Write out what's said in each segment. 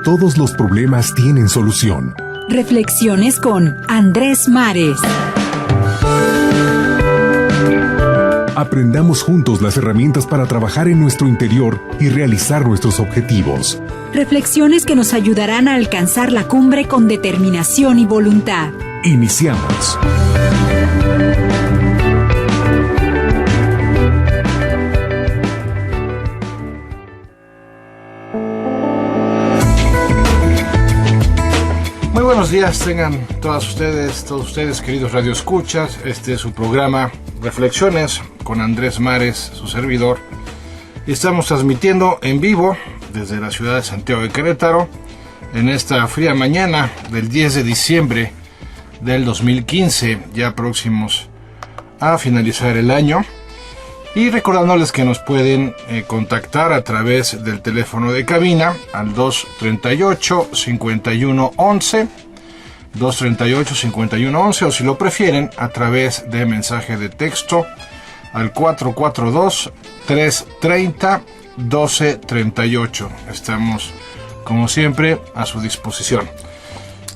todos los problemas tienen solución. Reflexiones con Andrés Mares. Aprendamos juntos las herramientas para trabajar en nuestro interior y realizar nuestros objetivos. Reflexiones que nos ayudarán a alcanzar la cumbre con determinación y voluntad. Iniciamos. Muy buenos días tengan todos ustedes queridos radioescuchas. Este es su programa Reflexiones con Andrés Mares, su servidor. Estamos transmitiendo en vivo desde la ciudad de Santiago de Querétaro en esta fría mañana del 10 de diciembre del 2015, ya próximos a finalizar el año. Y recordándoles que nos pueden contactar a través del teléfono de cabina al 238-5111, 238-5111, o si lo prefieren, a través de mensaje de texto al 442-330-1238. Estamos, como siempre, a su disposición.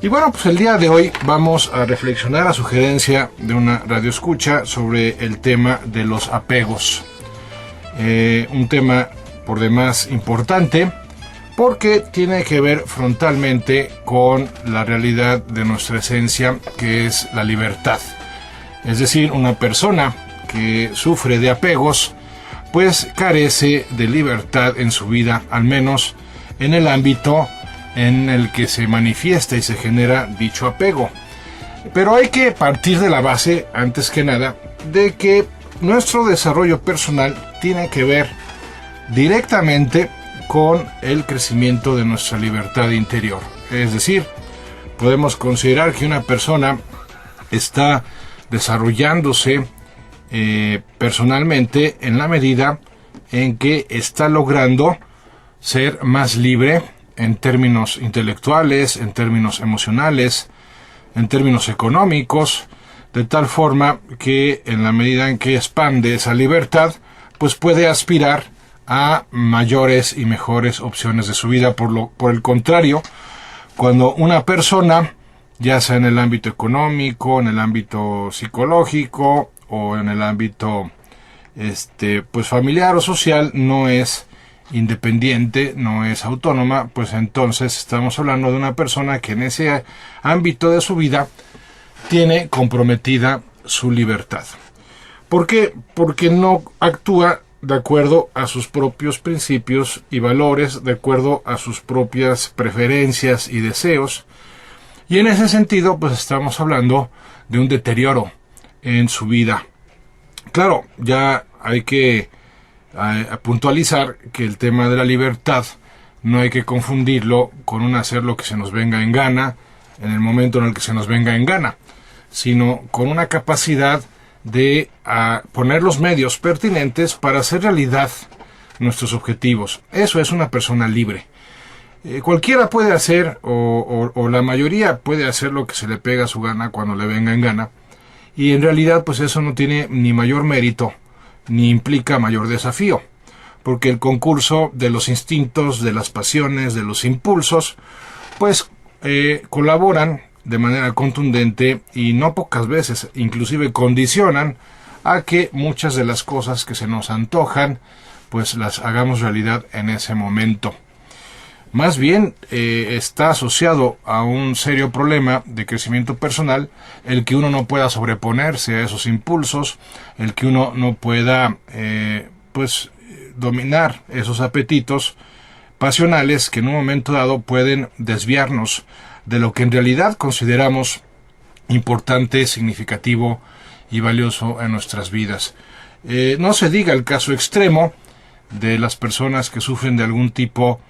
Y bueno, pues el día de hoy vamos a reflexionar a sugerencia de una radioescucha sobre el tema de los apegos. Un tema por demás importante porque tiene que ver frontalmente con la realidad de nuestra esencia, que es la libertad. Es decir, una persona que sufre de apegos pues carece de libertad en su vida, al menos en el ámbito en el que se manifiesta y se genera dicho apego. Pero hay que partir de la base, antes que nada, de que nuestro desarrollo personal tiene que ver directamente con el crecimiento de nuestra libertad interior. Es decir, podemos considerar que una persona está desarrollándose personalmente en la medida en que está logrando ser más libre en términos intelectuales, en términos emocionales, en términos económicos, de tal forma que en la medida en que expande esa libertad, pues puede aspirar a mayores y mejores opciones de su vida. Por el contrario, cuando una persona, ya sea en el ámbito económico, en el ámbito psicológico o en el ámbito pues familiar o social, no es independiente, no es autónoma, pues entonces estamos hablando de una persona que en ese ámbito de su vida tiene comprometida su libertad. ¿Por qué? Porque no actúa de acuerdo a sus propios principios y valores, de acuerdo a sus propias preferencias y deseos. Y en ese sentido, pues estamos hablando de un deterioro en su vida. Claro, ya hay que puntualizar que el tema de la libertad no hay que confundirlo con un hacer lo que se nos venga en gana en el momento en el que se nos venga en gana, sino con una capacidad de poner los medios pertinentes para hacer realidad nuestros objetivos. Eso es una persona libre. Cualquiera puede hacer, o la mayoría puede hacer lo que se le pega a su gana cuando le venga en gana, y en realidad pues eso no tiene ni mayor mérito ni implica mayor desafío, porque el concurso de los instintos, de las pasiones, de los impulsos, pues colaboran de manera contundente y no pocas veces inclusive condicionan a que muchas de las cosas que se nos antojan pues las hagamos realidad en ese momento. Más bien está asociado a un serio problema de crecimiento personal el que uno no pueda sobreponerse a esos impulsos, el que uno no pueda dominar esos apetitos pasionales que en un momento dado pueden desviarnos de lo que en realidad consideramos importante, significativo y valioso en nuestras vidas. No se diga el caso extremo de las personas que sufren de algún tipo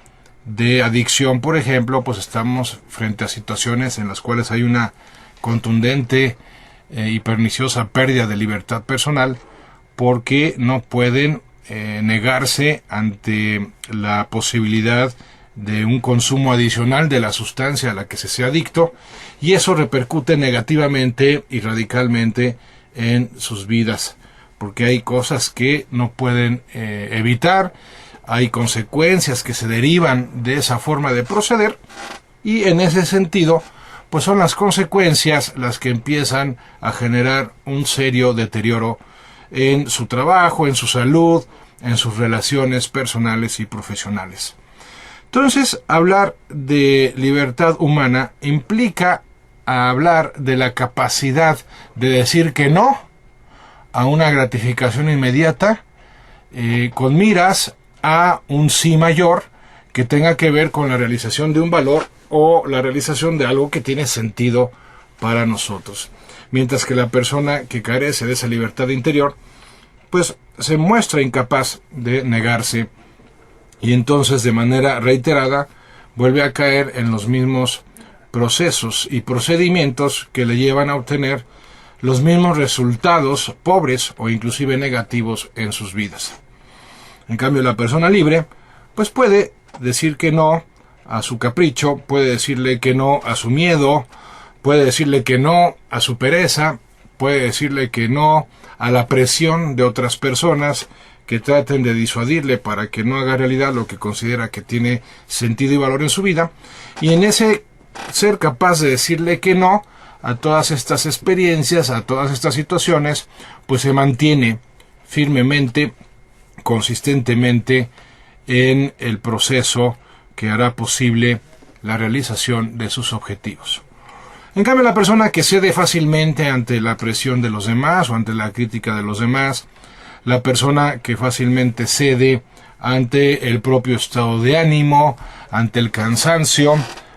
de adicción, por ejemplo, pues estamos frente a situaciones en las cuales hay una contundente y perniciosa pérdida de libertad personal porque no pueden negarse ante la posibilidad de un consumo adicional de la sustancia a la que se sea adicto, y eso repercute negativamente y radicalmente en sus vidas, porque hay cosas que no pueden evitar, hay consecuencias que se derivan de esa forma de proceder, y en ese sentido, pues son las consecuencias las que empiezan a generar un serio deterioro en su trabajo, en su salud, en sus relaciones personales y profesionales. Entonces, hablar de libertad humana implica hablar de la capacidad de decir que no a una gratificación inmediata, con miras a un sí mayor que tenga que ver con la realización de un valor o la realización de algo que tiene sentido para nosotros. Mientras que la persona que carece de esa libertad interior, pues se muestra incapaz de negarse, y entonces de manera reiterada vuelve a caer en los mismos procesos y procedimientos que le llevan a obtener los mismos resultados pobres o inclusive negativos en sus vidas. En cambio, la persona libre pues puede decir que no a su capricho, puede decirle que no a su miedo, puede decirle que no a su pereza, puede decirle que no a la presión de otras personas que traten de disuadirle para que no haga realidad lo que considera que tiene sentido y valor en su vida. Y en ese ser capaz de decirle que no a todas estas experiencias, a todas estas situaciones, pues se mantiene firmemente, consistentemente en el proceso que hará posible la realización de sus objetivos. En cambio, la persona que cede fácilmente ante la presión de los demás o ante la crítica de los demás, la persona que fácilmente cede ante el propio estado de ánimo, ante el cansancio,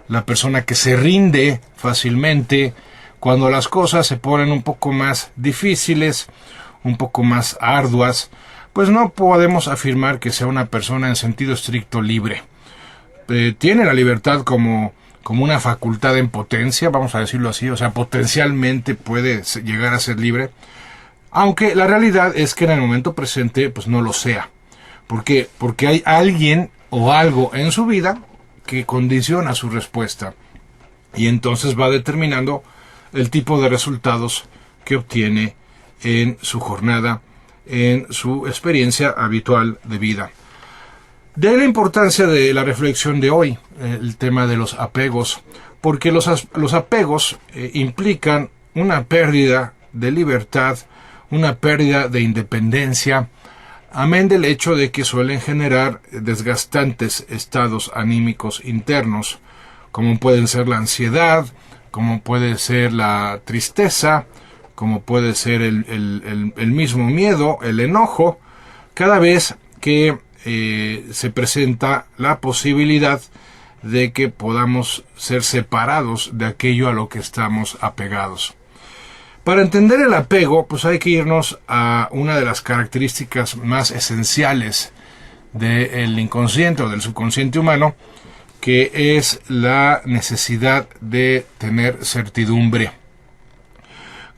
la persona que se rinde fácilmente cuando las cosas se ponen un poco más difíciles, un poco más arduas, pues no podemos afirmar que sea una persona en sentido estricto libre. Tiene la libertad como una facultad en potencia, vamos a decirlo así, o sea, potencialmente puede llegar a ser libre, aunque la realidad es que en el momento presente pues no lo sea. ¿Por qué? Porque hay alguien o algo en su vida que condiciona su respuesta, y entonces va determinando el tipo de resultados que obtiene en su jornada, en su experiencia habitual de vida. De ahí la importancia de la reflexión de hoy, el tema de los apegos, porque los apegos implican una pérdida de libertad, una pérdida de independencia, amén del hecho de que suelen generar desgastantes estados anímicos internos, como pueden ser la ansiedad, como puede ser la tristeza, como puede ser el mismo miedo, el enojo, cada vez que se presenta la posibilidad de que podamos ser separados de aquello a lo que estamos apegados. Para entender el apego, pues hay que irnos a una de las características más esenciales del inconsciente o del subconsciente humano, que es la necesidad de tener certidumbre.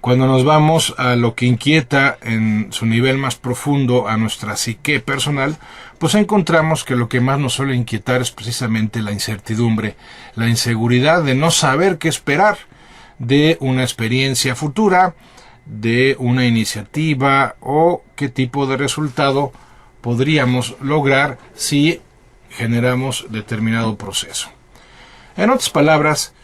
Cuando nos vamos a lo que inquieta en su nivel más profundo a nuestra psique personal, pues encontramos que lo que más nos suele inquietar es precisamente la incertidumbre, la inseguridad de no saber qué esperar de una experiencia futura, de una iniciativa o qué tipo de resultado podríamos lograr si generamos determinado proceso. En otras palabras,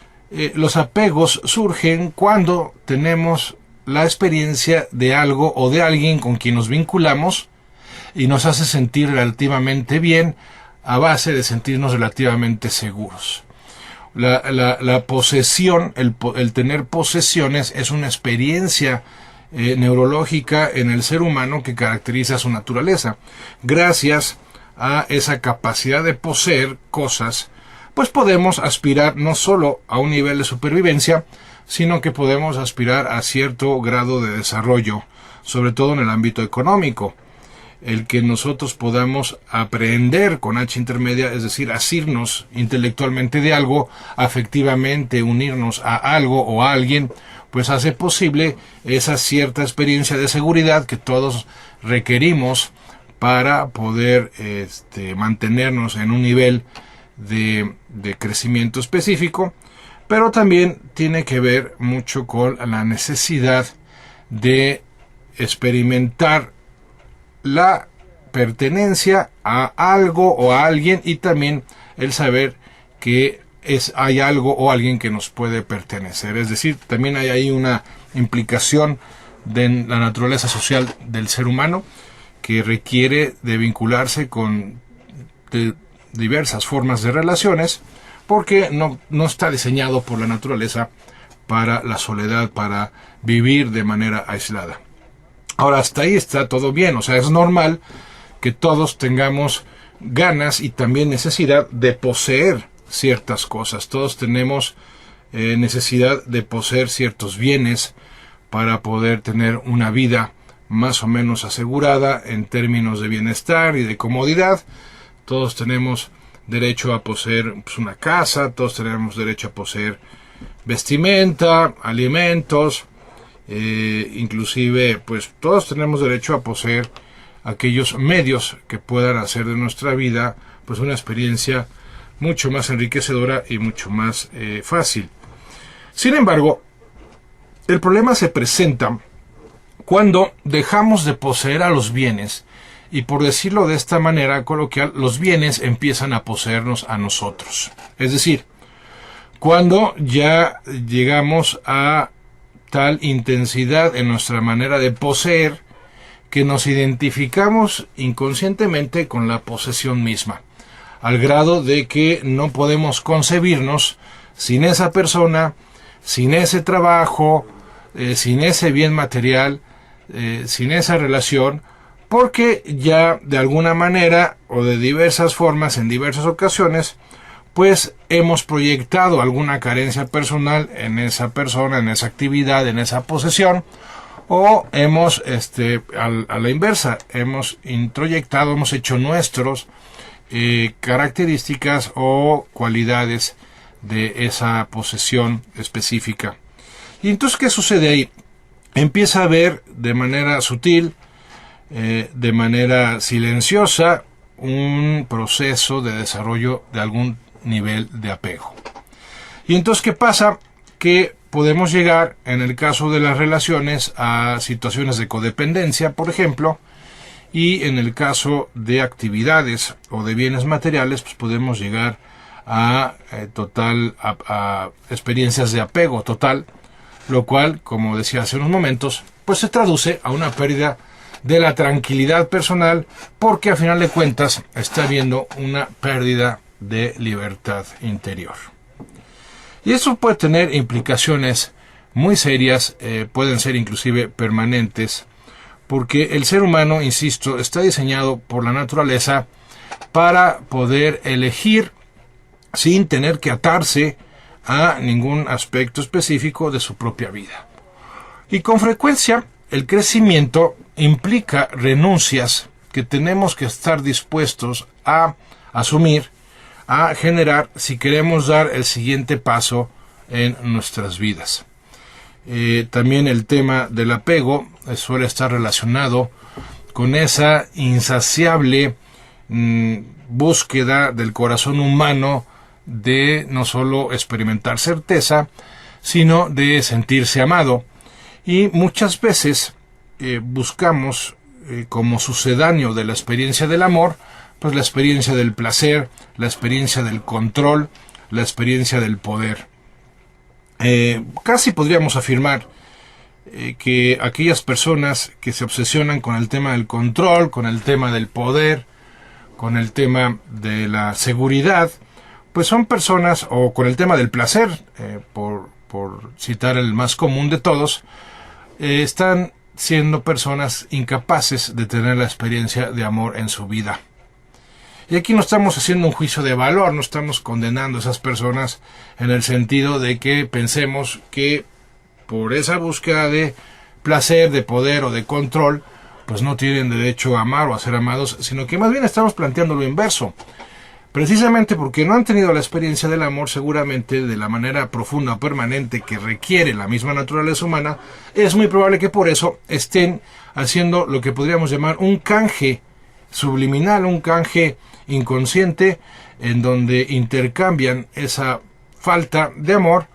los apegos surgen cuando tenemos la experiencia de algo o de alguien con quien nos vinculamos y nos hace sentir relativamente bien a base de sentirnos relativamente seguros. La posesión, el tener posesiones es una experiencia neurológica en el ser humano que caracteriza su naturaleza. Gracias a esa capacidad de poseer cosas, pues podemos aspirar no solo a un nivel de supervivencia, sino que podemos aspirar a cierto grado de desarrollo, sobre todo en el ámbito económico. El que nosotros podamos aprender con H intermedia, es decir, asirnos intelectualmente de algo, afectivamente unirnos a algo o a alguien, pues hace posible esa cierta experiencia de seguridad que todos requerimos para poder mantenernos en un nivel de crecimiento específico, pero también tiene que ver mucho con la necesidad de experimentar la pertenencia a algo o a alguien, y también el saber que hay algo o alguien que nos puede pertenecer. Es decir, también hay ahí una implicación de la naturaleza social del ser humano que requiere de vincularse con diversas formas de relaciones, porque no está diseñado por la naturaleza para la soledad, para vivir de manera aislada. Ahora, hasta ahí está todo bien, o sea, es normal que todos tengamos ganas y también necesidad de poseer ciertas cosas. Todos tenemos necesidad de poseer ciertos bienes para poder tener una vida más o menos asegurada en términos de bienestar y de comodidad. Todos tenemos derecho a poseer una casa, todos tenemos derecho a poseer vestimenta, alimentos, inclusive pues todos tenemos derecho a poseer aquellos medios que puedan hacer de nuestra vida pues una experiencia mucho más enriquecedora y mucho más fácil. Sin embargo, el problema se presenta cuando dejamos de poseer a los bienes, y por decirlo de esta manera coloquial, los bienes empiezan a poseernos a nosotros. Es decir, cuando ya llegamos a tal intensidad en nuestra manera de poseer que nos identificamos inconscientemente con la posesión misma, al grado de que no podemos concebirnos sin esa persona, sin ese trabajo, sin ese bien material, sin esa relación, porque ya de alguna manera o de diversas formas, en diversas ocasiones, pues hemos proyectado alguna carencia personal en esa persona, en esa actividad, en esa posesión, o hemos, a la inversa, hemos introyectado, hemos hecho nuestros características o cualidades de esa posesión específica. Y entonces, ¿qué sucede ahí? Empieza a haber de manera sutil, de manera silenciosa, un proceso de desarrollo de algún nivel de apego. Y entonces, ¿qué pasa? Que podemos llegar, en el caso de las relaciones, a situaciones de codependencia, por ejemplo, y en el caso de actividades o de bienes materiales, pues podemos llegar a experiencias de apego total, lo cual, como decía hace unos momentos, pues se traduce a una pérdida de la tranquilidad personal, porque a final de cuentas está habiendo una pérdida de libertad interior. Y eso puede tener implicaciones muy serias, pueden ser inclusive permanentes, porque el ser humano, insisto, está diseñado por la naturaleza para poder elegir sin tener que atarse a ningún aspecto específico de su propia vida. Y con frecuencia el crecimiento implica renuncias que tenemos que estar dispuestos a asumir, a generar, si queremos dar el siguiente paso en nuestras vidas. También el tema del apego suele estar relacionado con esa insaciable búsqueda del corazón humano de no solo experimentar certeza, sino de sentirse amado. Y muchas veces buscamos como sucedáneo de la experiencia del amor, pues la experiencia del placer, la experiencia del control, la experiencia del poder. Casi podríamos afirmar que aquellas personas que se obsesionan con el tema del control, con el tema del poder, con el tema de la seguridad, pues son personas, o con el tema del placer, por citar el más común de todos, están siendo personas incapaces de tener la experiencia de amor en su vida. Y aquí no estamos haciendo un juicio de valor, no estamos condenando a esas personas en el sentido de que pensemos que por esa búsqueda de placer, de poder o de control, pues no tienen derecho a amar o a ser amados, sino que más bien estamos planteando lo inverso. Precisamente porque no han tenido la experiencia del amor, seguramente de la manera profunda o permanente que requiere la misma naturaleza humana, es muy probable que por eso estén haciendo lo que podríamos llamar un canje subliminal, un canje inconsciente, en donde intercambian esa falta de amor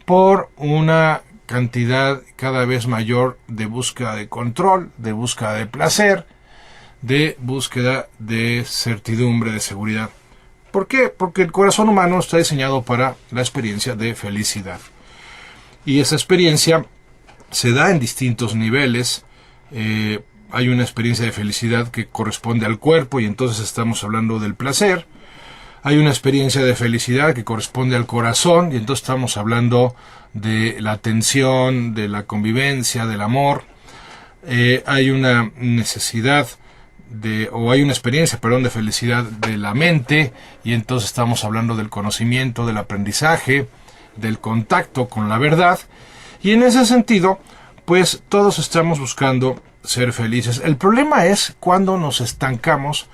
por una cantidad cada vez mayor de búsqueda de control, de búsqueda de placer, de búsqueda de certidumbre, de seguridad. ¿Por qué? Porque el corazón humano está diseñado para la experiencia de felicidad. Y esa experiencia se da en distintos niveles. Hay una experiencia de felicidad que corresponde al cuerpo y entonces estamos hablando del placer. Hay una experiencia de felicidad que corresponde al corazón y entonces estamos hablando de la atención, de la convivencia, del amor. Hay una necesidad hay una experiencia, de felicidad de la mente y entonces estamos hablando del conocimiento, del aprendizaje, del contacto con la verdad. Y en ese sentido, pues todos estamos buscando ser felices. El problema es cuando nos estancamos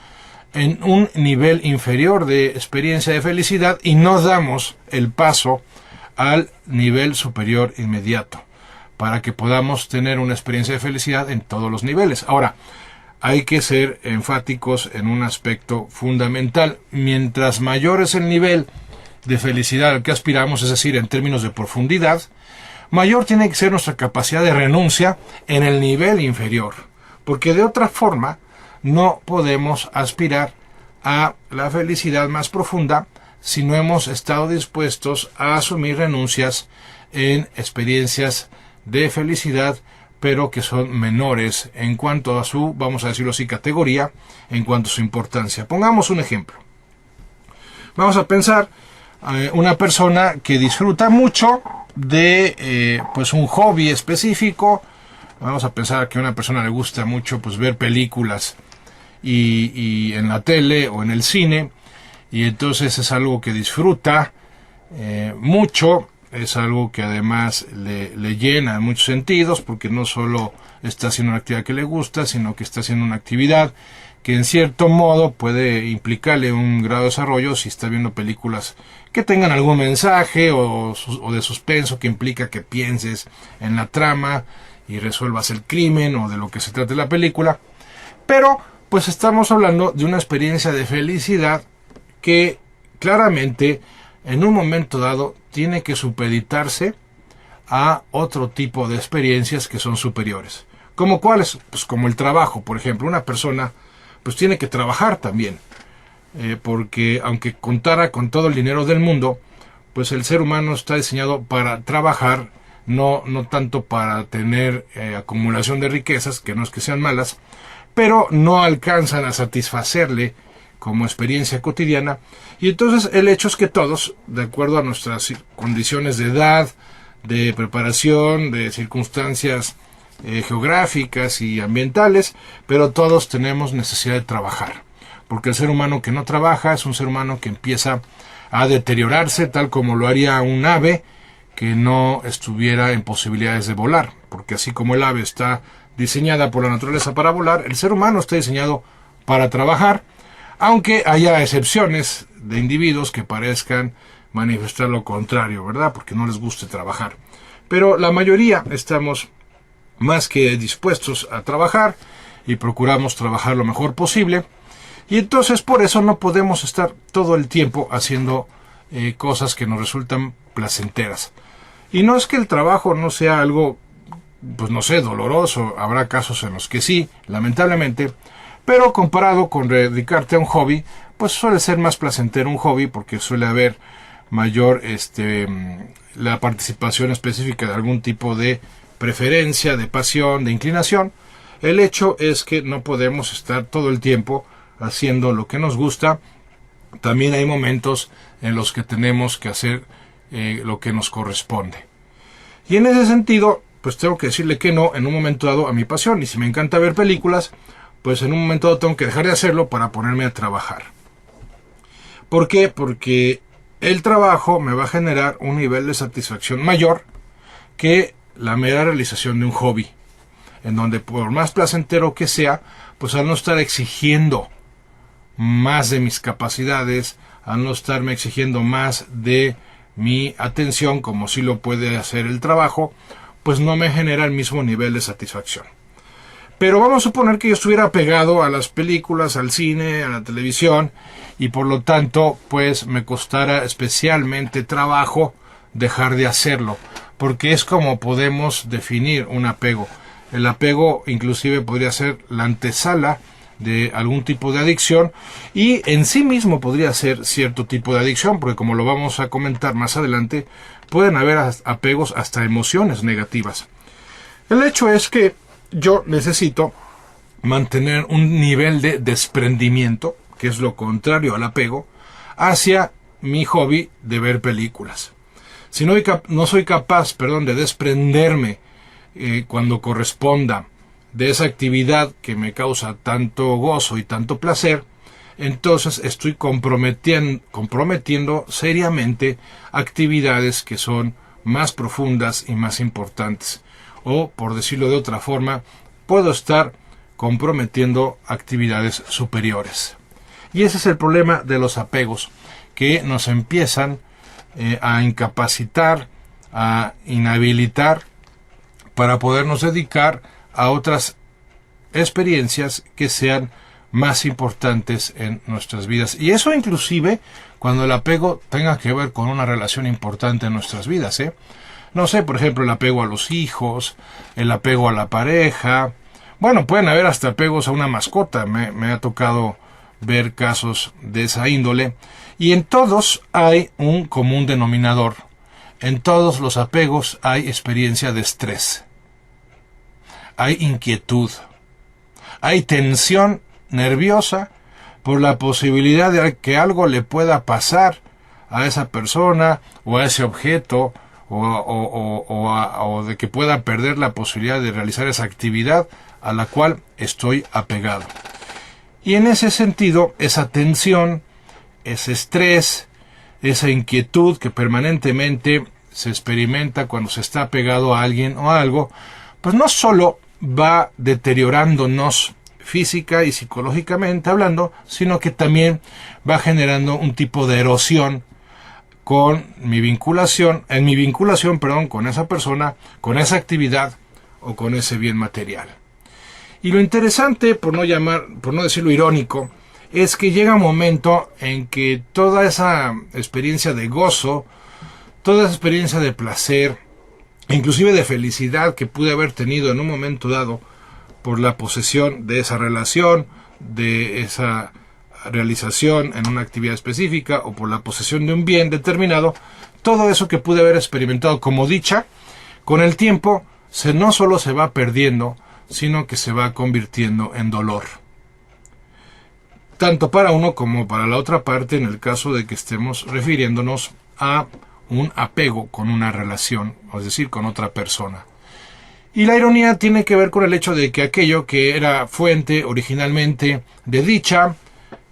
en un nivel inferior de experiencia de felicidad y no damos el paso al nivel superior inmediato para que podamos tener una experiencia de felicidad en todos los niveles. Ahora, hay que ser enfáticos en un aspecto fundamental. Mientras mayor es el nivel de felicidad al que aspiramos, es decir, en términos de profundidad, mayor tiene que ser nuestra capacidad de renuncia en el nivel inferior, porque de otra forma no podemos aspirar a la felicidad más profunda si no hemos estado dispuestos a asumir renuncias en experiencias de felicidad, pero que son menores en cuanto a su, vamos a decirlo así, categoría, en cuanto a su importancia. Pongamos un ejemplo. Vamos a pensar una persona que disfruta mucho de pues un hobby específico. Vamos a pensar que a una persona le gusta mucho pues ver películas y en la tele o en el cine, y entonces es algo que disfruta mucho. Es algo que además le llena en muchos sentidos, porque no solo está haciendo una actividad que le gusta, sino que está haciendo una actividad que en cierto modo puede implicarle un grado de desarrollo si está viendo películas que tengan algún mensaje o de suspenso que implica que pienses en la trama y resuelvas el crimen o de lo que se trate la película. Pero pues estamos hablando de una experiencia de felicidad que claramente en un momento dado tiene que supeditarse a otro tipo de experiencias que son superiores. ¿Como cuáles? Pues como el trabajo, por ejemplo. Una persona pues tiene que trabajar también, porque aunque contara con todo el dinero del mundo, pues el ser humano está diseñado para trabajar, no tanto para tener acumulación de riquezas, que no es que sean malas, pero no alcanzan a satisfacerle como experiencia cotidiana. Y entonces el hecho es que todos, de acuerdo a nuestras condiciones de edad, de preparación, de circunstancias geográficas y ambientales, pero todos tenemos necesidad de trabajar, porque el ser humano que no trabaja es un ser humano que empieza a deteriorarse, tal como lo haría un ave que no estuviera en posibilidades de volar, porque así como el ave está diseñada por la naturaleza para volar, el ser humano está diseñado para trabajar, aunque haya excepciones de individuos que parezcan manifestar lo contrario, ¿verdad? Porque no les guste trabajar. Pero la mayoría estamos más que dispuestos a trabajar y procuramos trabajar lo mejor posible. Y entonces por eso no podemos estar todo el tiempo haciendo cosas que nos resultan placenteras. Y no es que el trabajo no sea algo, pues no sé, doloroso. Habrá casos en los que sí, lamentablemente. Pero comparado con dedicarte a un hobby, pues suele ser más placentero un hobby porque suele haber mayor la participación específica de algún tipo de preferencia, de pasión, de inclinación. El hecho es que no podemos estar todo el tiempo haciendo lo que nos gusta. También hay momentos en los que tenemos que hacer lo que nos corresponde. Y en ese sentido, pues tengo que decirle que no en un momento dado a mi pasión. Y si me encanta ver películas, pues en un momento dado tengo que dejar de hacerlo para ponerme a trabajar. ¿Por qué? Porque el trabajo me va a generar un nivel de satisfacción mayor que la mera realización de un hobby, en donde por más placentero que sea, pues al no estar exigiendo más de mis capacidades, al no estarme exigiendo más de mi atención como sí lo puede hacer el trabajo, pues no me genera el mismo nivel de satisfacción. Pero vamos a suponer que yo estuviera pegado a las películas, al cine, a la televisión, y por lo tanto, pues me costara especialmente trabajo dejar de hacerlo, porque es como podemos definir un apego. El apego inclusive podría ser la antesala de algún tipo de adicción, y en sí mismo podría ser cierto tipo de adicción, porque como lo vamos a comentar más adelante, pueden haber apegos hasta emociones negativas. El hecho es que yo necesito mantener un nivel de desprendimiento, que es lo contrario al apego, hacia mi hobby de ver películas. Si no soy capaz, de desprenderme cuando corresponda de esa actividad que me causa tanto gozo y tanto placer, entonces estoy comprometiendo seriamente actividades que son más profundas y más importantes. O, por decirlo de otra forma, puedo estar comprometiendo actividades superiores. Y ese es el problema de los apegos, que nos empiezan a incapacitar, a inhabilitar para podernos dedicar a otras experiencias que sean más importantes en nuestras vidas. Y eso inclusive cuando el apego tenga que ver con una relación importante en nuestras vidas, No sé, por ejemplo, el apego a los hijos, el apego a la pareja. Bueno, pueden haber hasta apegos a una mascota. Me ha tocado ver casos de esa índole. Y en todos hay un común denominador. En todos los apegos hay experiencia de estrés. Hay inquietud. Hay tensión nerviosa por la posibilidad de que algo le pueda pasar a esa persona o a ese objeto o de que pueda perder la posibilidad de realizar esa actividad a la cual estoy apegado. Y en ese sentido, esa tensión, ese estrés, esa inquietud que permanentemente se experimenta cuando se está apegado a alguien o a algo, pues no solo va deteriorándonos física y psicológicamente hablando, sino que también va generando un tipo de erosión con mi vinculación con esa persona, con esa actividad o con ese bien material. Y lo interesante, por no decirlo irónico, es que llega un momento en que toda esa experiencia de gozo, toda esa experiencia de placer, inclusive de felicidad que pude haber tenido en un momento dado por la posesión de esa relación, de esa realización en una actividad específica o por la posesión de un bien determinado, todo eso que pude haber experimentado como dicha, con el tiempo no solo se va perdiendo, sino que se va convirtiendo en dolor. Tanto para uno como para la otra parte, en el caso de que estemos refiriéndonos a un apego con una relación, es decir, con otra persona. Y la ironía tiene que ver con el hecho de que aquello que era fuente originalmente de dicha,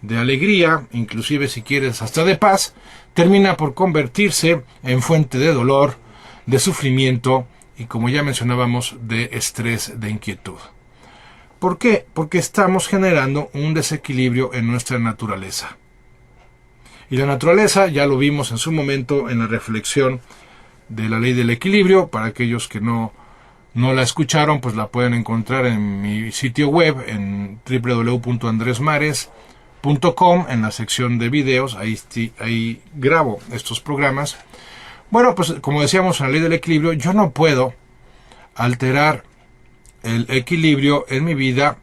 de alegría, inclusive si quieres hasta de paz, termina por convertirse en fuente de dolor, de sufrimiento y, como ya mencionábamos, de estrés, de inquietud. ¿Por qué? Porque estamos generando un desequilibrio en nuestra naturaleza. Y la naturaleza, ya lo vimos en su momento en la reflexión de la ley del equilibrio. Para aquellos que no la escucharon, pues la pueden encontrar en mi sitio web, en www.andresmares.com, en la sección de videos. Ahí grabo estos programas. Bueno, pues como decíamos en la ley del equilibrio, yo no puedo alterar el equilibrio en mi vida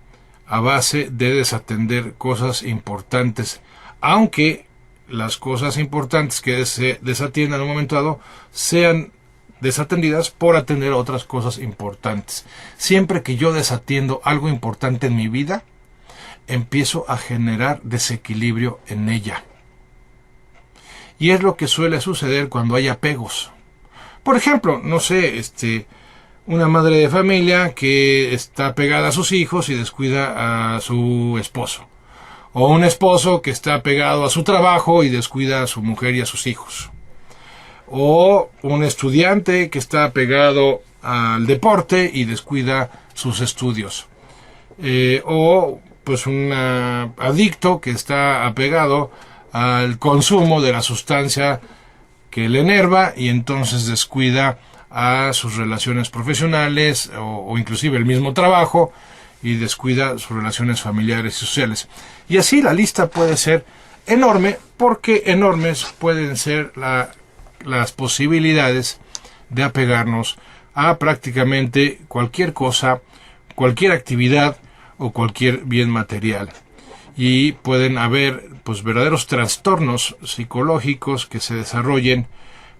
a base de desatender cosas importantes, aunque las cosas importantes que se desatiendan en un momento dado sean desatendidas por atender otras cosas importantes. Siempre que yo desatiendo algo importante en mi vida, empiezo a generar desequilibrio en ella. Y es lo que suele suceder cuando hay apegos. Por ejemplo, no sé, una madre de familia que está pegada a sus hijos y descuida a su esposo. O un esposo que está pegado a su trabajo y descuida a su mujer y a sus hijos. O un estudiante que está pegado al deporte y descuida sus estudios. O pues un adicto que está apegado al consumo de la sustancia que le enerva y entonces descuida a sus relaciones profesionales o inclusive el mismo trabajo y descuida sus relaciones familiares y sociales. Y así la lista puede ser enorme, porque enormes pueden ser las posibilidades de apegarnos a prácticamente cualquier cosa, cualquier actividad o cualquier bien material. Y pueden haber pues verdaderos trastornos psicológicos que se desarrollen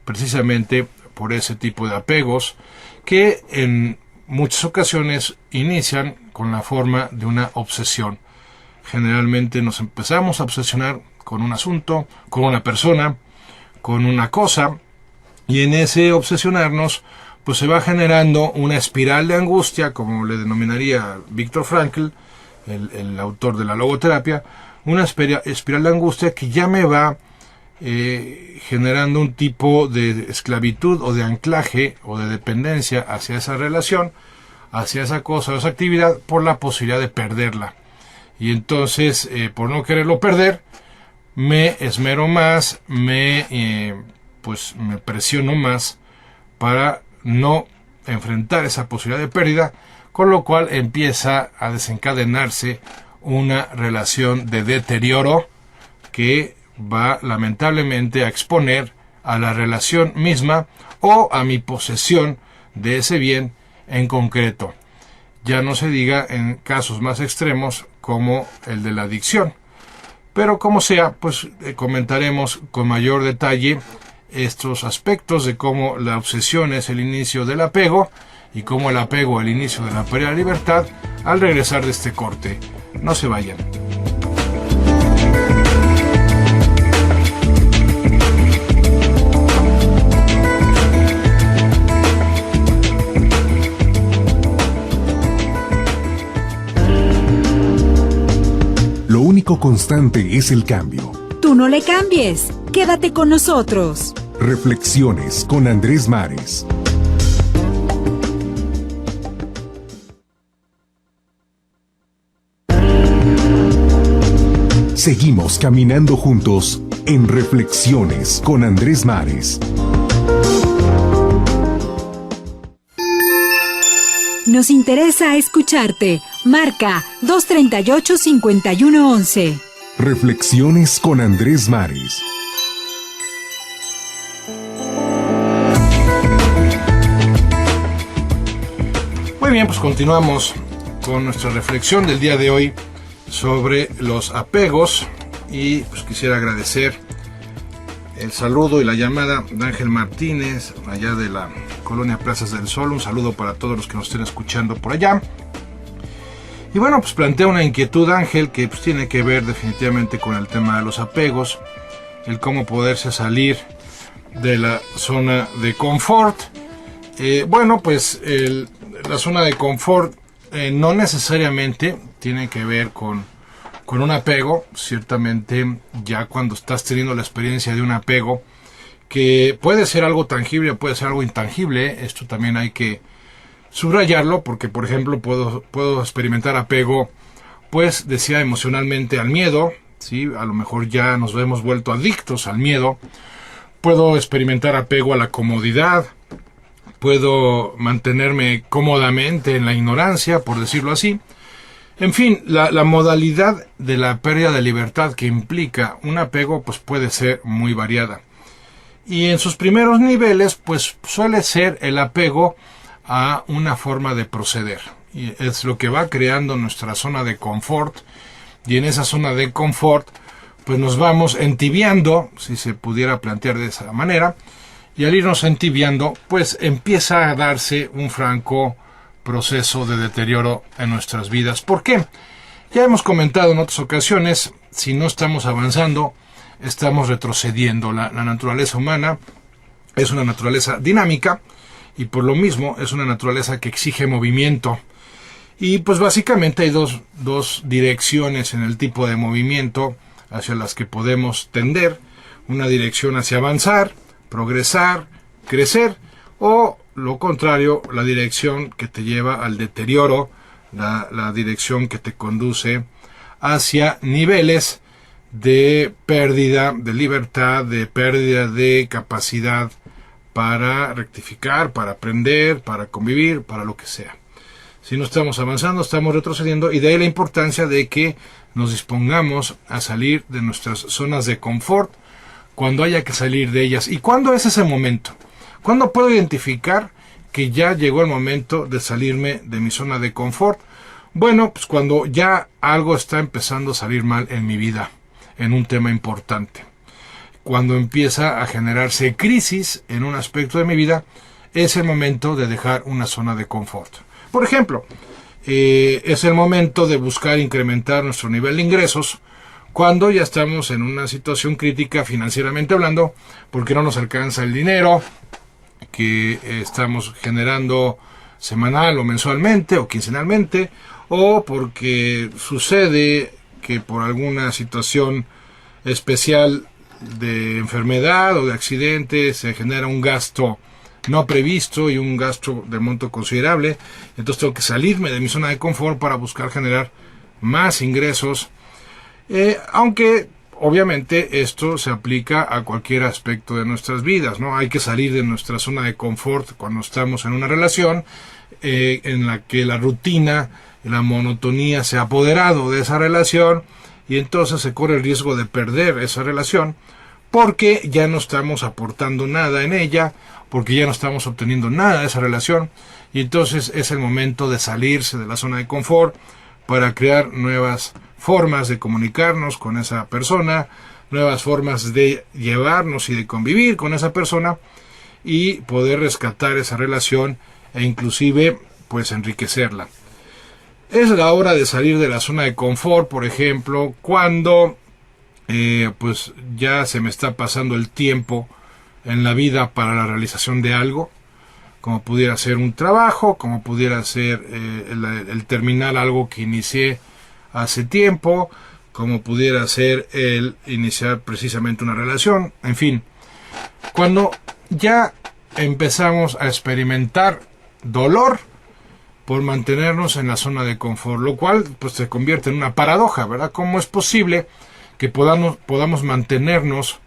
precisamente por ese tipo de apegos, que en muchas ocasiones inician con la forma de una obsesión. Generalmente nos empezamos a obsesionar con un asunto, con una persona, con una cosa, y en ese obsesionarnos pues se va generando una espiral de angustia, como le denominaría Viktor Frankl, el autor de la logoterapia, una espiral de angustia que ya me va generando un tipo de esclavitud o de anclaje o de dependencia hacia esa relación, hacia esa cosa o esa actividad, por la posibilidad de perderla. Y entonces, por no quererlo perder, me esmero más, me presiono más para no enfrentar esa posibilidad de pérdida, con lo cual empieza a desencadenarse una relación de deterioro que va lamentablemente a exponer a la relación misma o a mi posesión de ese bien en concreto. Ya no se diga en casos más extremos como el de la adicción. Pero como sea, pues comentaremos con mayor detalle estos aspectos de cómo la obsesión es el inicio del apego y cómo el apego el inicio de la pérdida de libertad al regresar de este corte. No se vayan. Lo único constante es el cambio. Tú no le cambies. Quédate con nosotros. Reflexiones con Andrés Mares. Seguimos caminando juntos en Reflexiones con Andrés Mares. Nos interesa escucharte. Marca 238-5111. Reflexiones con Andrés Mares. Muy bien, pues continuamos con nuestra reflexión del día de hoy sobre los apegos, y pues quisiera agradecer el saludo y la llamada de Ángel Martínez, allá de la colonia Plazas del Sol. Un saludo para todos los que nos estén escuchando por allá. Y bueno, pues plantea una inquietud, Ángel, que pues tiene que ver definitivamente con el tema de los apegos, el cómo poderse salir de la zona de confort. La zona de confort no necesariamente tiene que ver con un apego. Ciertamente, ya cuando estás teniendo la experiencia de un apego, que puede ser algo tangible o puede ser algo intangible, esto también hay que subrayarlo, porque por ejemplo puedo experimentar apego, pues decía, emocionalmente al miedo, ¿sí? A lo mejor ya nos hemos vuelto adictos al miedo. Puedo experimentar apego a la comodidad, puedo mantenerme cómodamente en la ignorancia, por decirlo así. En fin, la modalidad de la pérdida de libertad que implica un apego pues puede ser muy variada. Y en sus primeros niveles pues suele ser el apego a una forma de proceder. Y es lo que va creando nuestra zona de confort. Y en esa zona de confort pues nos vamos entibiando, si se pudiera plantear de esa manera. Y al irnos entibiando pues empieza a darse un franco proceso de deterioro en nuestras vidas. ¿Por qué? Ya hemos comentado en otras ocasiones, si no estamos avanzando, estamos retrocediendo. La naturaleza humana es una naturaleza dinámica y por lo mismo es una naturaleza que exige movimiento. Y pues básicamente hay dos direcciones en el tipo de movimiento hacia las que podemos tender. Una dirección hacia avanzar, progresar, crecer, o lo contrario, la dirección que te lleva al deterioro, la dirección que te conduce hacia niveles de pérdida de libertad, de pérdida de capacidad para rectificar, para aprender, para convivir, para lo que sea. Si no estamos avanzando, estamos retrocediendo, y de ahí la importancia de que nos dispongamos a salir de nuestras zonas de confort cuando haya que salir de ellas. ¿Y cuándo es ese momento? ¿Cuándo puedo identificar que ya llegó el momento de salirme de mi zona de confort? Bueno, pues cuando ya algo está empezando a salir mal en mi vida, en un tema importante. Cuando empieza a generarse crisis en un aspecto de mi vida, es el momento de dejar una zona de confort. Por ejemplo, es el momento de buscar incrementar nuestro nivel de ingresos cuando ya estamos en una situación crítica financieramente hablando, porque no nos alcanza el dinero que estamos generando semanal o mensualmente o quincenalmente, o porque sucede que por alguna situación especial de enfermedad o de accidente se genera un gasto no previsto y un gasto de monto considerable. Entonces tengo que salirme de mi zona de confort para buscar generar más ingresos, aunque obviamente esto se aplica a cualquier aspecto de nuestras vidas, ¿no? Hay que salir de nuestra zona de confort cuando estamos en una relación en la que la rutina, la monotonía se ha apoderado de esa relación, y entonces se corre el riesgo de perder esa relación porque ya no estamos aportando nada en ella, porque ya no estamos obteniendo nada de esa relación, y entonces es el momento de salirse de la zona de confort para crear nuevas formas de comunicarnos con esa persona, nuevas formas de llevarnos y de convivir con esa persona, y poder rescatar esa relación e inclusive pues enriquecerla. Es la hora de salir de la zona de confort, por ejemplo, cuando pues ya se me está pasando el tiempo en la vida para la realización de algo, como pudiera ser un trabajo, como pudiera ser el terminar algo que inicié hace tiempo, como pudiera ser el iniciar precisamente una relación, en fin. Cuando ya empezamos a experimentar dolor por mantenernos en la zona de confort, lo cual pues se convierte en una paradoja, ¿verdad? ¿Cómo es posible que podamos mantenernos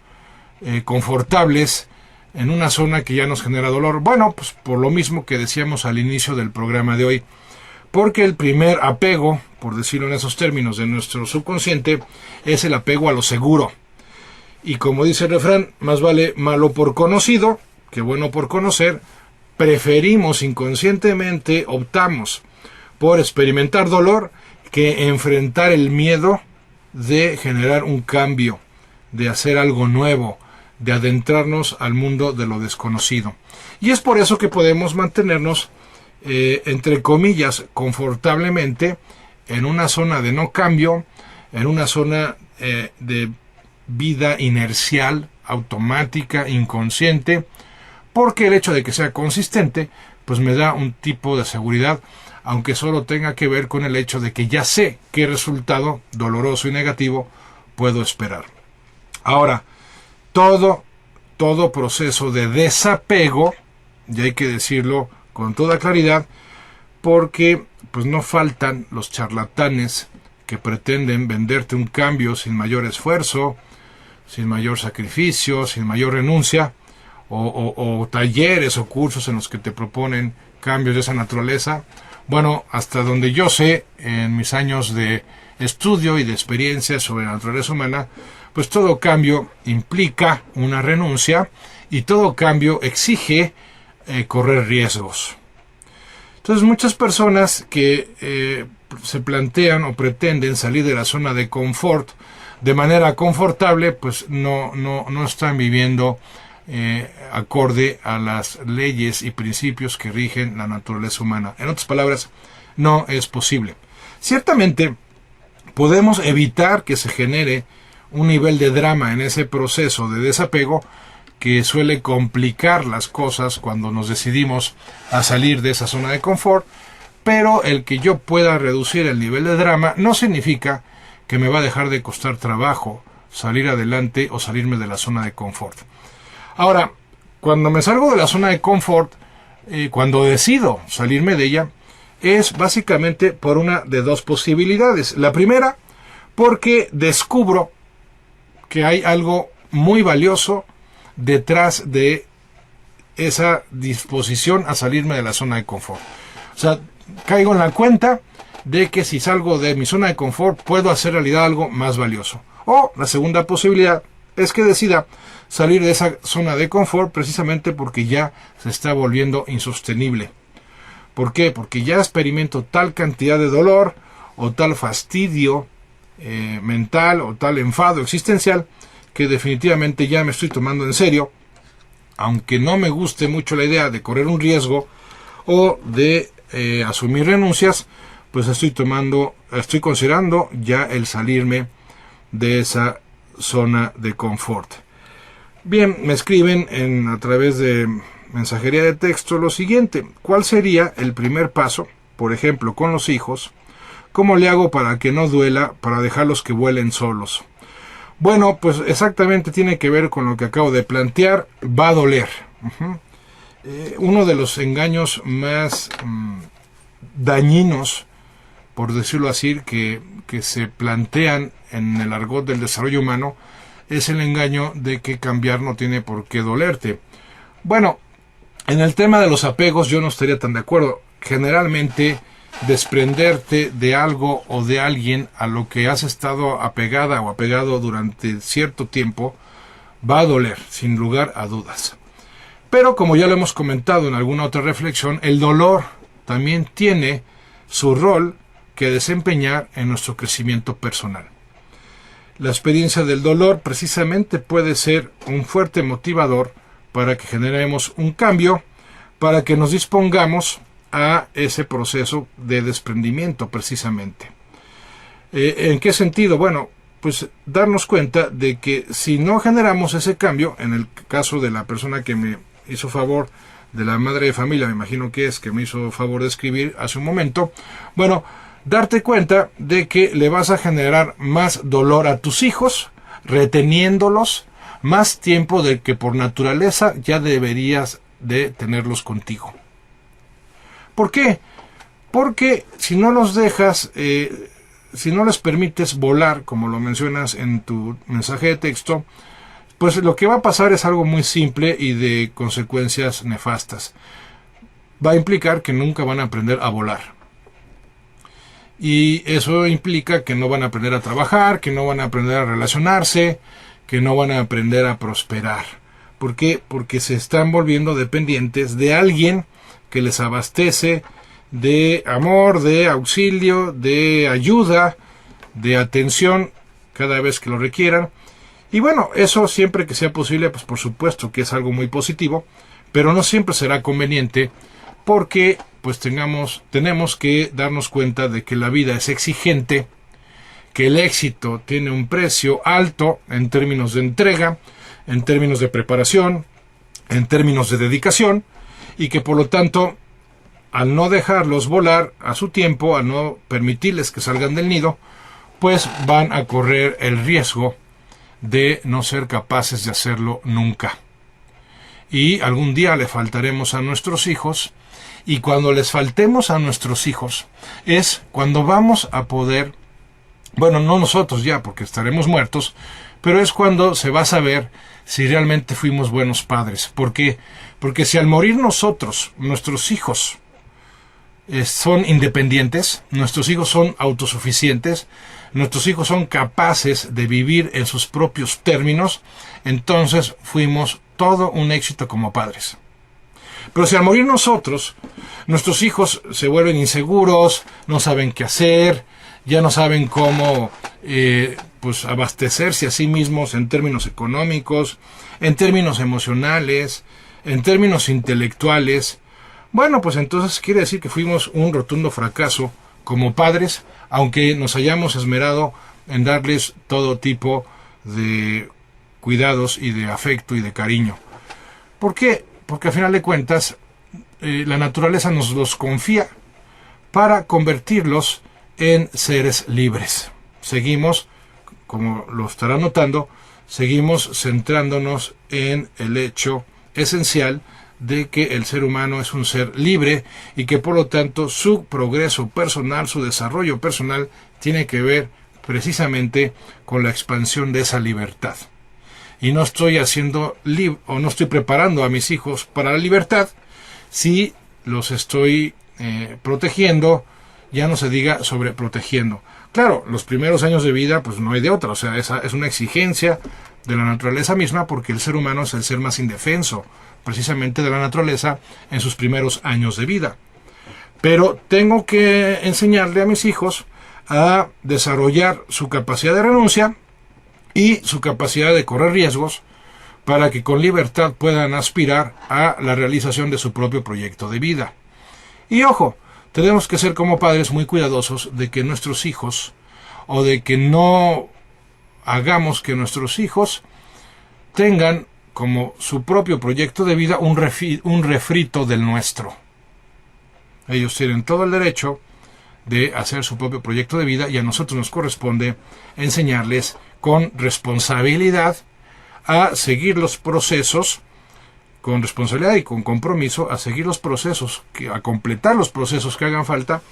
confortables en una zona que ya nos genera dolor? Bueno, pues por lo mismo que decíamos al inicio del programa de hoy, porque el primer apego, por decirlo en esos términos, de nuestro subconsciente es el apego a lo seguro. Y como dice el refrán, más vale malo por conocido que bueno por conocer. Preferimos inconscientemente, optamos por experimentar dolor que enfrentar el miedo de generar un cambio, de hacer algo nuevo, de adentrarnos al mundo de lo desconocido. Y es por eso que podemos mantenernos, entre comillas, confortablemente en una zona de no cambio, en una zona de vida inercial, automática, inconsciente, porque el hecho de que sea consistente, pues me da un tipo de seguridad, aunque solo tenga que ver con el hecho de que ya sé qué resultado doloroso y negativo puedo esperar. Ahora, todo proceso de desapego, y hay que decirlo con toda claridad, porque pues no faltan los charlatanes que pretenden venderte un cambio sin mayor esfuerzo, sin mayor sacrificio, sin mayor renuncia, o talleres o cursos en los que te proponen cambios de esa naturaleza. Bueno, hasta donde yo sé, en mis años de estudio y de experiencia sobre la naturaleza humana, pues todo cambio implica una renuncia y todo cambio exige correr riesgos. Entonces muchas personas que se plantean o pretenden salir de la zona de confort de manera confortable, pues no están viviendo acorde a las leyes y principios que rigen la naturaleza humana. En otras palabras, no es posible. Ciertamente, podemos evitar que se genere un nivel de drama en ese proceso de desapego que suele complicar las cosas cuando nos decidimos a salir de esa zona de confort, pero el que yo pueda reducir el nivel de drama no significa que me va a dejar de costar trabajo salir adelante o salirme de la zona de confort. Ahora, cuando me salgo de la zona de confort, cuando decido salirme de ella, es básicamente por una de dos posibilidades. La primera, porque descubro que hay algo muy valioso detrás de esa disposición a salirme de la zona de confort. O sea, caigo en la cuenta de que si salgo de mi zona de confort puedo hacer realidad algo más valioso. O la segunda posibilidad es que decida salir de esa zona de confort precisamente porque ya se está volviendo insostenible. ¿Por qué? Porque ya experimento tal cantidad de dolor o tal fastidio mental o tal enfado existencial que definitivamente ya me estoy tomando en serio, aunque no me guste mucho la idea de correr un riesgo o de asumir renuncias, pues estoy considerando ya el salirme de esa zona de confort. Bien, me escriben a través de mensajería de texto lo siguiente: ¿cuál sería el primer paso, por ejemplo, con los hijos? ¿Cómo le hago para que no duela, para dejarlos que vuelen solos? Bueno, pues exactamente tiene que ver con lo que acabo de plantear. Va a doler. Uno de los engaños más dañinos, por decirlo así, que se plantean en el argot del desarrollo humano, es el engaño de que cambiar no tiene por qué dolerte. Bueno, en el tema de los apegos yo no estaría tan de acuerdo. Generalmente, desprenderte de algo o de alguien a lo que has estado apegada o apegado durante cierto tiempo va a doler, sin lugar a dudas. Pero como ya lo hemos comentado en alguna otra reflexión, el dolor también tiene su rol que desempeñar en nuestro crecimiento personal. La experiencia del dolor precisamente puede ser un fuerte motivador para que generemos un cambio, para que nos dispongamos a ese proceso de desprendimiento precisamente. ¿En qué sentido? Bueno, pues darnos cuenta de que si no generamos ese cambio, en el caso de la persona que me hizo favor, de la madre de familia, me imagino que me hizo favor de escribir hace un momento, bueno, darte cuenta de que le vas a generar más dolor a tus hijos, reteniéndolos más tiempo del que por naturaleza ya deberías de tenerlos contigo. ¿Por qué? Porque si no los dejas, si no les permites volar, como lo mencionas en tu mensaje de texto, pues lo que va a pasar es algo muy simple y de consecuencias nefastas. Va a implicar que nunca van a aprender a volar. Y eso implica que no van a aprender a trabajar, que no van a aprender a relacionarse, que no van a aprender a prosperar. ¿Por qué? Porque se están volviendo dependientes de alguien que les abastece de amor, de auxilio, de ayuda, de atención cada vez que lo requieran. Y bueno, eso siempre que sea posible, pues por supuesto que es algo muy positivo, pero no siempre será conveniente porque pues tenemos que darnos cuenta de que la vida es exigente, que el éxito tiene un precio alto en términos de entrega, en términos de preparación, en términos de dedicación, y que por lo tanto, al no dejarlos volar a su tiempo, al no permitirles que salgan del nido, pues van a correr el riesgo de no ser capaces de hacerlo nunca. Y algún día le faltaremos a nuestros hijos, y cuando les faltemos a nuestros hijos es cuando vamos a poder, bueno, no nosotros ya porque estaremos muertos, pero es cuando se va a saber si realmente fuimos buenos padres. ¿Por qué? Porque si al morir nosotros, nuestros hijos son independientes, nuestros hijos son autosuficientes, nuestros hijos son capaces de vivir en sus propios términos, entonces fuimos todo un éxito como padres. Pero si al morir nosotros, nuestros hijos se vuelven inseguros, no saben qué hacer, ya no saben cómo pues abastecerse a sí mismos en términos económicos, en términos emocionales, en términos intelectuales, bueno, pues entonces quiere decir que fuimos un rotundo fracaso como padres, aunque nos hayamos esmerado en darles todo tipo de cuidados y de afecto y de cariño. ¿Por qué? Porque al final de cuentas la naturaleza nos los confía para convertirlos en seres libres. Seguimos, como lo estarán notando, seguimos centrándonos en el hecho esencial de que el ser humano es un ser libre y que por lo tanto su progreso personal, su desarrollo personal tiene que ver precisamente con la expansión de esa libertad. Y no estoy no estoy preparando a mis hijos para la libertad si los estoy protegiendo, ya no se diga sobreprotegiendo. Claro, los primeros años de vida pues no hay de otra, o sea, esa es una exigencia de la naturaleza misma porque el ser humano es el ser más indefenso precisamente de la naturaleza en sus primeros años de vida. Pero tengo que enseñarle a mis hijos a desarrollar su capacidad de renuncia y su capacidad de correr riesgos para que con libertad puedan aspirar a la realización de su propio proyecto de vida. Y ojo, tenemos que ser como padres muy cuidadosos de que nuestros hijos, o de que no hagamos que nuestros hijos tengan como su propio proyecto de vida un refrito del nuestro. Ellos tienen todo el derecho de hacer su propio proyecto de vida y a nosotros nos corresponde enseñarles con responsabilidad a seguir los procesos, con responsabilidad y con compromiso, a seguir los procesos, a completar los procesos que hagan falta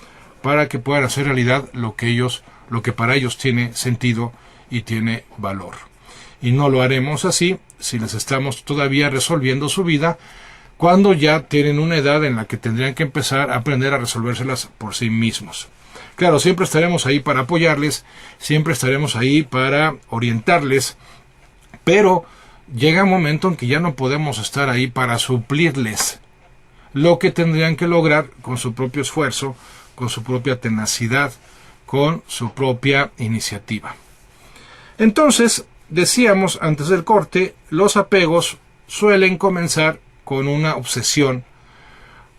para que puedan hacer realidad lo que para ellos tiene sentido y tiene valor. Y no lo haremos así si les estamos todavía resolviendo su vida cuando ya tienen una edad en la que tendrían que empezar a aprender a resolvérselas por sí mismos. Claro, siempre estaremos ahí para apoyarles, siempre estaremos ahí para orientarles, pero llega un momento en que ya no podemos estar ahí para suplirles lo que tendrían que lograr con su propio esfuerzo, con su propia tenacidad, con su propia iniciativa. Entonces, decíamos antes del corte, los apegos suelen comenzar con una obsesión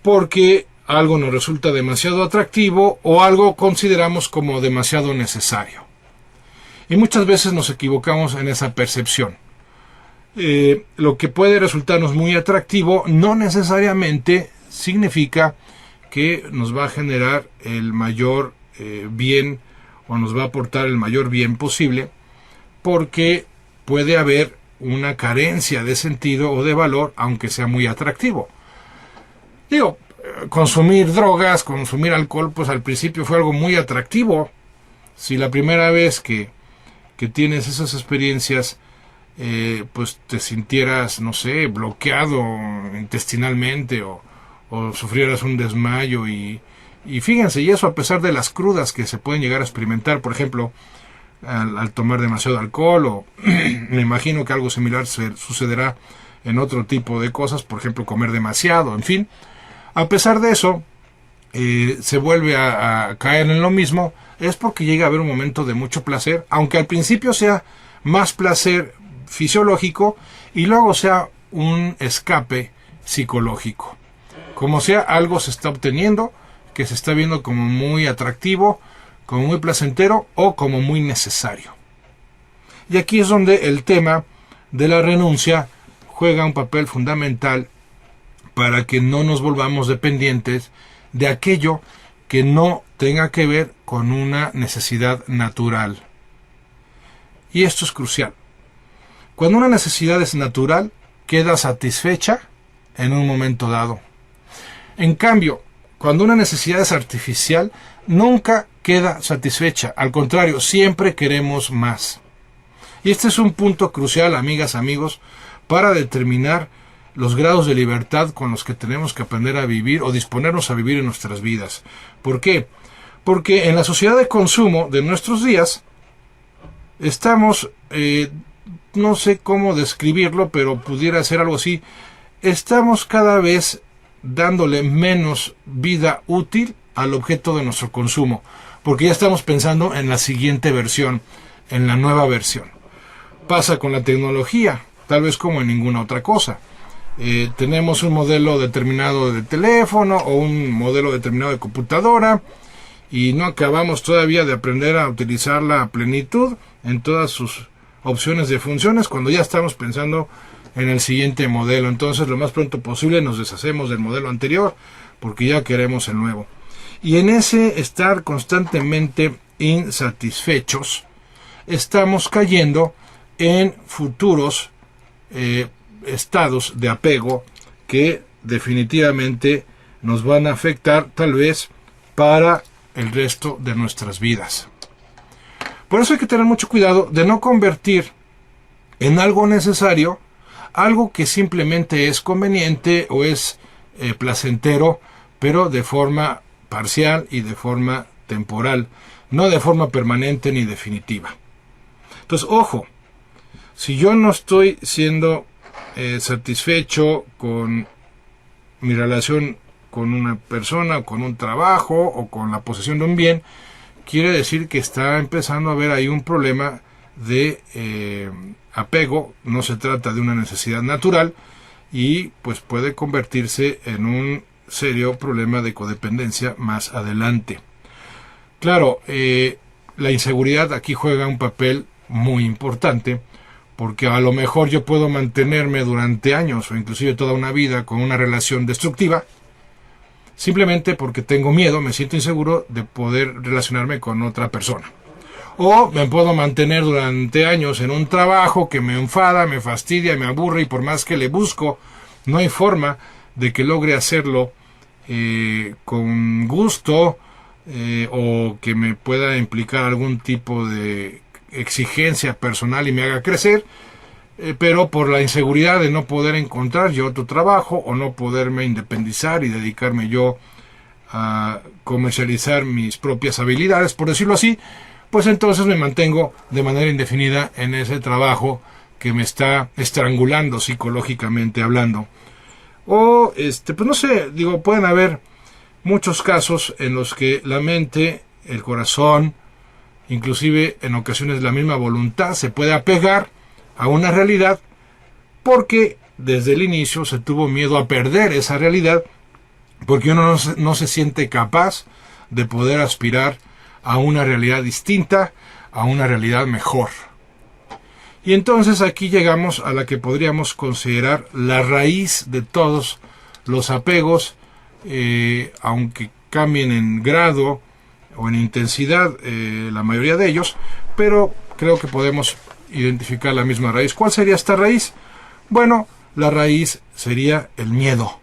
porque algo nos resulta demasiado atractivo o algo consideramos como demasiado necesario. Y muchas veces nos equivocamos en esa percepción. Lo que puede resultarnos muy atractivo no necesariamente significa que nos va a generar el mayor bien o nos va a aportar el mayor bien posible, porque puede haber una carencia de sentido o de valor, aunque sea muy atractivo. Digo, consumir drogas, consumir alcohol, pues al principio fue algo muy atractivo. Si la primera vez que tienes esas experiencias, pues te sintieras, no sé, bloqueado intestinalmente o sufrieras un desmayo y fíjense, y eso a pesar de las crudas que se pueden llegar a experimentar, por ejemplo, al tomar demasiado alcohol, o me imagino que algo similar sucederá en otro tipo de cosas, por ejemplo, comer demasiado, en fin. A pesar de eso, se vuelve a caer en lo mismo, es porque llega a haber un momento de mucho placer, aunque al principio sea más placer fisiológico y luego sea un escape psicológico. Como sea, algo se está obteniendo que se está viendo como muy atractivo, como muy placentero o como muy necesario. Y aquí es donde el tema de la renuncia juega un papel fundamental para que no nos volvamos dependientes de aquello que no tenga que ver con una necesidad natural. Y esto es crucial. Cuando una necesidad es natural, queda satisfecha en un momento dado. En cambio, cuando una necesidad es artificial, nunca queda satisfecha. Al contrario, siempre queremos más. Y este es un punto crucial, amigas, amigos, para determinar los grados de libertad con los que tenemos que aprender a vivir o disponernos a vivir en nuestras vidas. ¿Por qué? Porque en la sociedad de consumo de nuestros días estamos, no sé cómo describirlo, pero pudiera ser algo así, estamos cada vez dándole menos vida útil al objeto de nuestro consumo, porque ya estamos pensando en la siguiente versión, en la nueva versión. Pasa con la tecnología, tal vez como en ninguna otra cosa. Tenemos un modelo determinado de teléfono o un modelo determinado de computadora y no acabamos todavía de aprender a utilizarla a plenitud en todas sus opciones de funciones cuando ya estamos pensando en el siguiente modelo. Entonces, lo más pronto posible nos deshacemos del modelo anterior porque ya queremos el nuevo. Y en ese estar constantemente insatisfechos, estamos cayendo en futuros estados de apego que definitivamente nos van a afectar tal vez para el resto de nuestras vidas. Por eso hay que tener mucho cuidado de no convertir en algo necesario algo que simplemente es conveniente o es placentero, pero de forma parcial y de forma temporal, no de forma permanente ni definitiva. Entonces, ojo, si yo no estoy siendo satisfecho con mi relación con una persona, o con un trabajo, o con la posesión de un bien, quiere decir que está empezando a haber ahí un problema de apego. No se trata de una necesidad natural y pues puede convertirse en un serio problema de codependencia más adelante. Claro, la inseguridad aquí juega un papel muy importante, porque a lo mejor yo puedo mantenerme durante años o inclusive toda una vida con una relación destructiva, simplemente porque tengo miedo, me siento inseguro de poder relacionarme con otra persona. O me puedo mantener durante años en un trabajo que me enfada, me fastidia, me aburre, y por más que le busco, no hay forma de que logre hacerlo con gusto, o que me pueda implicar algún tipo de exigencia personal y me haga crecer, pero por la inseguridad de no poder encontrar yo otro trabajo, o no poderme independizar y dedicarme yo a comercializar mis propias habilidades, por decirlo así, pues entonces me mantengo de manera indefinida en ese trabajo que me está estrangulando psicológicamente hablando. O pues no sé, digo, pueden haber muchos casos en los que la mente, el corazón, inclusive en ocasiones la misma voluntad, se puede apegar a una realidad porque desde el inicio se tuvo miedo a perder esa realidad, porque uno no se siente capaz de poder aspirar a una realidad distinta, a una realidad mejor. Y entonces aquí llegamos a la que podríamos considerar la raíz de todos los apegos, aunque cambien en grado o en intensidad la mayoría de ellos, pero creo que podemos identificar la misma raíz. ¿Cuál sería esta raíz? Bueno, la raíz sería el miedo.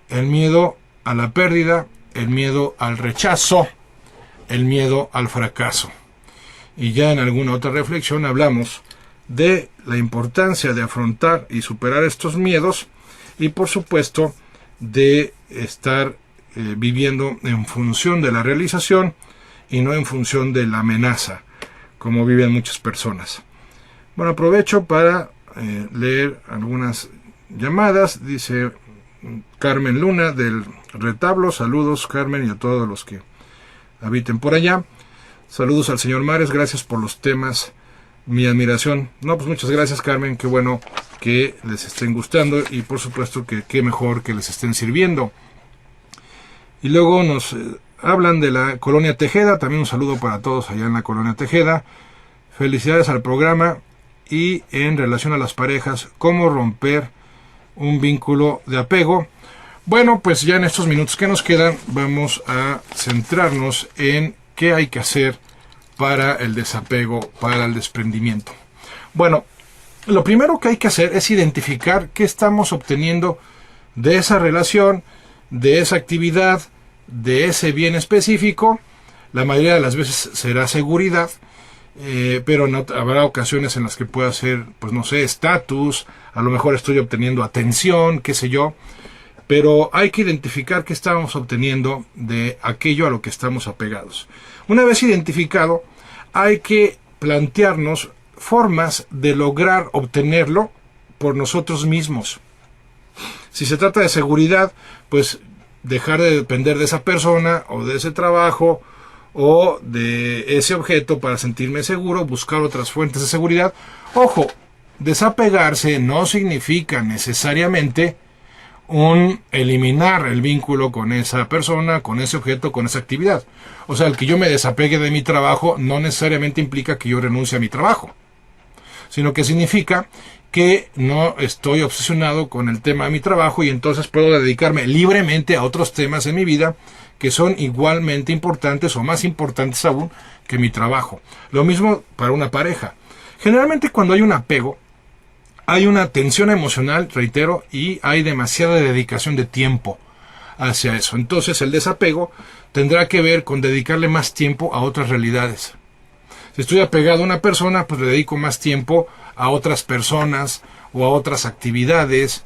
El miedo a la pérdida, el miedo al rechazo, el miedo al fracaso. Y ya en alguna otra reflexión hablamos de la importancia de afrontar y superar estos miedos, y por supuesto de estar viviendo en función de la realización y no en función de la amenaza, como viven muchas personas. Bueno, aprovecho para leer algunas llamadas. Dice Carmen Luna del Retablo: saludos, Carmen, y a todos los que habiten por allá. Saludos al señor Mares, gracias por los temas, mi admiración. No, pues muchas gracias, Carmen, qué bueno que les estén gustando, y por supuesto que qué mejor que les estén sirviendo. Y luego nos hablan de la Colonia Tejeda. También un saludo para todos allá en la Colonia Tejeda. Felicidades al programa. Y en relación a las parejas, ¿cómo romper un vínculo de apego? Bueno, pues ya en estos minutos que nos quedan vamos a centrarnos en qué hay que hacer para el desapego, para el desprendimiento. Bueno, lo primero que hay que hacer es identificar qué estamos obteniendo de esa relación, de esa actividad, de ese bien específico. La mayoría de las veces será seguridad, pero no, habrá ocasiones en las que pueda ser, pues no sé, estatus, a lo mejor estoy obteniendo atención, qué sé yo, pero hay que identificar qué estamos obteniendo de aquello a lo que estamos apegados. Una vez identificado, hay que plantearnos formas de lograr obtenerlo por nosotros mismos. Si se trata de seguridad, pues dejar de depender de esa persona o de ese trabajo o de ese objeto para sentirme seguro, buscar otras fuentes de seguridad. Ojo, desapegarse no significa necesariamente eliminar el vínculo con esa persona, con ese objeto, con esa actividad. O sea, el que yo me desapegue de mi trabajo no necesariamente implica que yo renuncie a mi trabajo, sino que significa que no estoy obsesionado con el tema de mi trabajo, y entonces puedo dedicarme libremente a otros temas en mi vida que son igualmente importantes o más importantes aún que mi trabajo. Lo mismo para una pareja. Generalmente cuando hay un apego, hay una tensión emocional, reitero, y hay demasiada dedicación de tiempo hacia eso. Entonces el desapego tendrá que ver con dedicarle más tiempo a otras realidades. Si estoy apegado a una persona, pues le dedico más tiempo a otras personas o a otras actividades.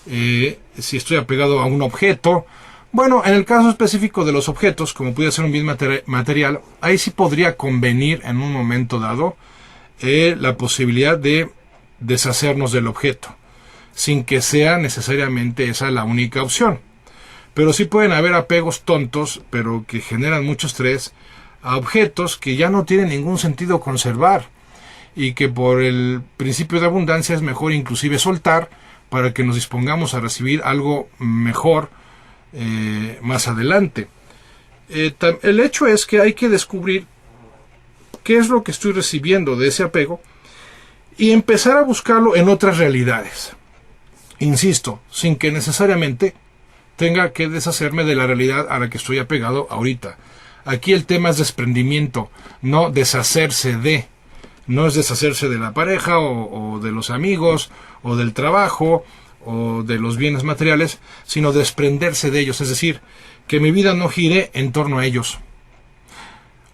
Si estoy apegado a un objeto, bueno, en el caso específico de los objetos, como puede ser un bien material, ahí sí podría convenir en un momento dado la posibilidad de deshacernos del objeto, sin que sea necesariamente esa la única opción. pero sí pueden haber apegos tontos, pero que generan mucho estrés, a objetos que ya no tienen ningún sentido conservar y que por el principio de abundancia es mejor inclusive soltar para que nos dispongamos a recibir algo mejor más adelante. El hecho es que hay que descubrir qué es lo que estoy recibiendo de ese apego y empezar a buscarlo en otras realidades. Insisto, sin que necesariamente tenga que deshacerme de la realidad a la que estoy apegado ahorita. Aquí el tema es desprendimiento, no deshacerse de. No es deshacerse de la pareja o de los amigos o del trabajo o de los bienes materiales, sino desprenderse de ellos, es decir, que mi vida no gire en torno a ellos.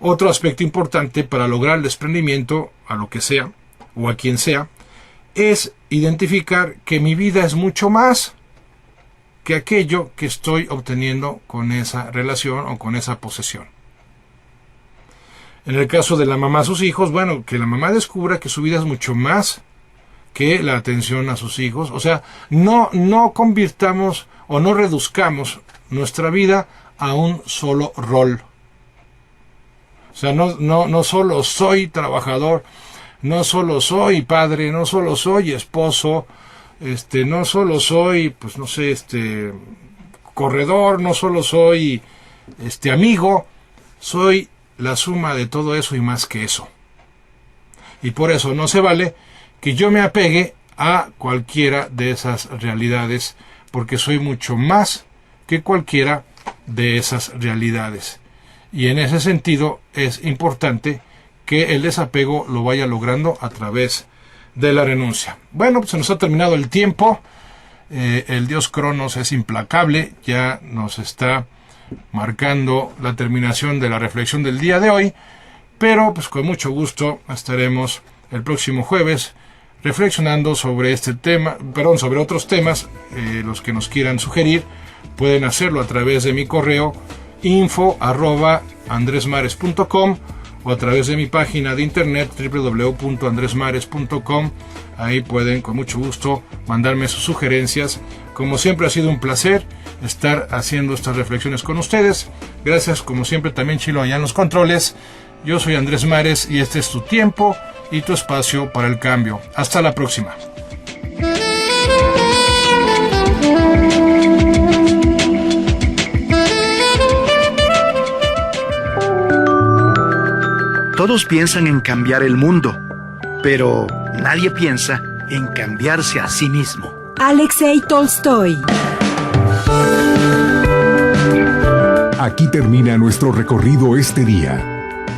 Otro aspecto importante para lograr el desprendimiento a lo que sea o a quien sea es identificar que mi vida es mucho más que aquello que estoy obteniendo con esa relación o con esa posesión. En el caso de la mamá a sus hijos, bueno, que la mamá descubra que su vida es mucho más que la atención a sus hijos. O sea, no convirtamos o no reduzcamos nuestra vida a un solo rol. O sea, no solo soy trabajador, no solo soy padre, no solo soy esposo, no solo soy, pues no sé, corredor, no solo soy amigo, soy la suma de todo eso y más que eso. Y por eso no se vale que yo me apegue a cualquiera de esas realidades, porque soy mucho más que cualquiera de esas realidades. Y en ese sentido es importante que el desapego lo vaya logrando a través de la renuncia. Bueno, pues se nos ha terminado el tiempo. El dios Cronos es implacable, ya nos está marcando la terminación de la reflexión del día de hoy, pero pues con mucho gusto estaremos el próximo jueves reflexionando sobre sobre otros temas. Los que nos quieran sugerir pueden hacerlo a través de mi correo info@andresmares.com o a través de mi página de internet www.andresmares.com. Ahí pueden con mucho gusto mandarme sus sugerencias. Como siempre ha sido un placer estar haciendo estas reflexiones con ustedes. Gracias como siempre también Chilo allá en los controles. Yo soy Andrés Mares y este es tu tiempo y tu espacio para el cambio. Hasta la próxima. Todos piensan en cambiar el mundo, pero nadie piensa en cambiarse a sí mismo. Alexei Tolstoy. Aquí termina nuestro recorrido este día.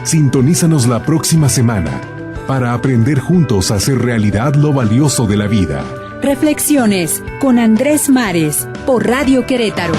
Sintonízanos la próxima semana para aprender juntos a hacer realidad lo valioso de la vida. Reflexiones con Andrés Mares por Radio Querétaro.